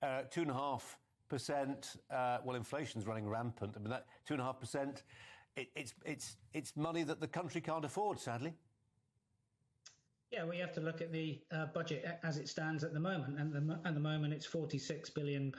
2.5%. Well, inflation's running rampant. I mean, that 2.5%. It's money that the country can't afford, sadly. Yeah, we have to look at the budget as it stands at the moment. And at the moment, it's £46 billion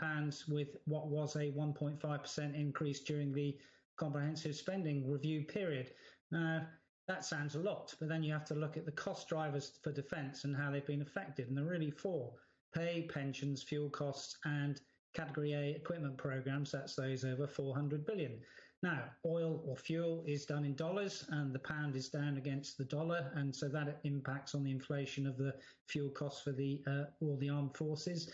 with what was a 1.5% increase during the comprehensive spending review period. Now, that sounds a lot, but then you have to look at the cost drivers for defence and how they've been affected. And they're really four: pay, pensions, fuel costs, and Category A equipment programs. That's those over $400 billion. Now, oil or fuel is done in dollars, and the pound is down against the dollar, and so that impacts on the inflation of the fuel costs for all the armed forces.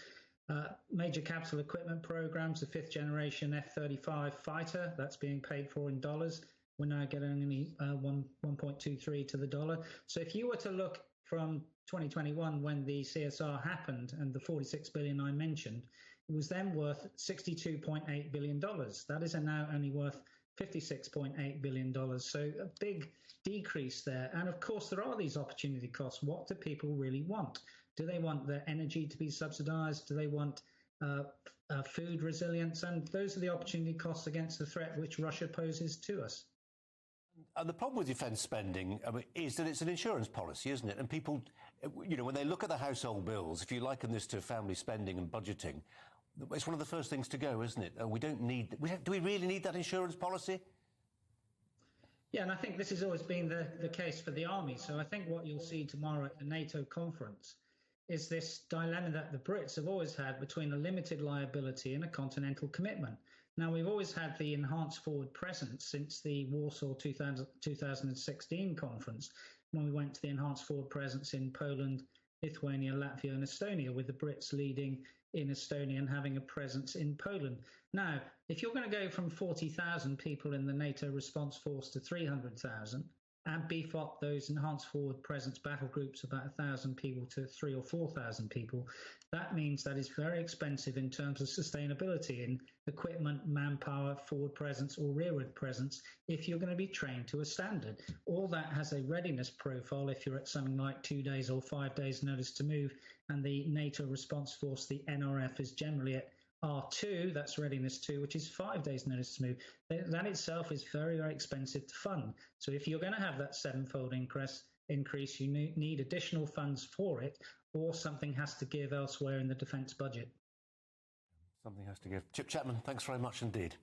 Major capital equipment programs, the fifth generation F-35 fighter, that's being paid for in dollars. We're now getting only 1.23 to the dollar. So if you were to look from 2021, when the CSR happened and the $46 billion I mentioned, it was then worth $62.8 billion. That is now only worth $56.8 billion. So a big decrease there. And of course, there are these opportunity costs. What do people really want? Do they want their energy to be subsidized? Do they want food resilience? And those are the opportunity costs against the threat which Russia poses to us. And the problem with defence spending, I mean, is that it's an insurance policy, isn't it? And people, when they look at the household bills, if you liken this to family spending and budgeting, it's one of the first things to go, isn't it? We don't need. Do we really need that insurance policy? Yeah, and I think this has always been the case for the army. So I think what you'll see tomorrow at the NATO conference is this dilemma that the Brits have always had between a limited liability and a continental commitment. Now, we've always had the enhanced forward presence since the Warsaw 2016 conference, when we went to the enhanced forward presence in Poland, Lithuania, Latvia and Estonia, with the Brits leading in Estonia and having a presence in Poland. Now, if you're going to go from 40,000 people in the NATO response force to 300,000, and beef up those enhanced forward presence battle groups, about 1,000 people to 3,000 or 4,000 people, that means that is very expensive in terms of sustainability in equipment, manpower, forward presence or rearward presence if you're going to be trained to a standard. All that has a readiness profile if you're at something like 2 days or 5 days notice to move, and the NATO response force, the NRF, is generally at R2, that's readiness 2, which is 5 days notice to move. That itself is very, very expensive to fund. So if you're going to have that sevenfold increase, you need additional funds for it, or something has to give elsewhere in the defence budget. Something has to give. Chip Chapman, thanks very much indeed.